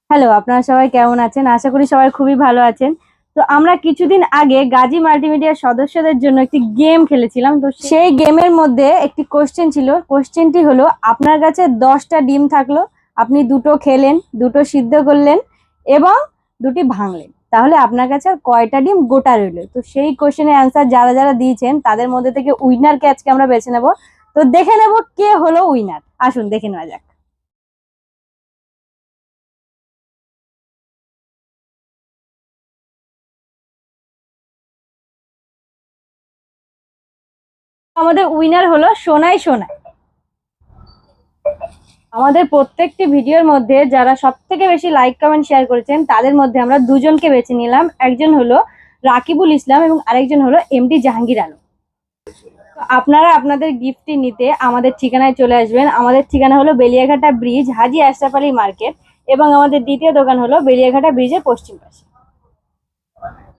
Hello, আপনারা সবাই কেমন আছেন? আশা করি সবাই খুবই ভালো আছেন। তো আমরা কিছুদিন আগে গাজী মাল্টিমিডিয়ার সদস্যদের জন্য একটি গেম খেলেছিলাম। তো সেই গেমের মধ্যে একটি কোশ্চেন ছিল। কোশ্চেনটি হলো, আপনার কাছে 10টা ডিম থাকলো, আপনি দুটো খেলেন, দুটো সিদ্ধ করলেন এবং দুটি ভাঙলেন, তাহলে আপনার কাছে আর কয়টা ডিম গোটা রইলো? তো সেই কোশ্চেনের অ্যান্সার যারা যারা দিয়েছেন তাদের মধ্যে থেকে উইনারকে আজকে আমরা বেছে নেব। তো দেখে নেব কে হলো উইনার। আসুন দেখে নেওয়া যাক। আমাদের উইনার হলো সোনাই সোনাই। আমাদের প্রত্যেকটি ভিডিওর মধ্যে যারা সব থেকে বেশি লাইক কমেন্ট শেয়ার করেছেন তাদের মধ্যে আমরা দুজনকে বেছে নিলাম। একজন হলো রাকিবুল ইসলাম এবং আরেকজন হলো এমডি জাহাঙ্গীর আলম। তো আপনারা আপনাদের গিফটটি নিতে আমাদের ঠিকানায় চলে আসবেন। আমাদের ঠিকানা হলো বেলিয়াঘাটা ব্রিজ, হাজী আশরাফ আলী মার্কেট, এবং আমাদের দ্বিতীয় দোকান হলো বেলিয়াঘাটা ব্রিজের পশ্চিম পাশে।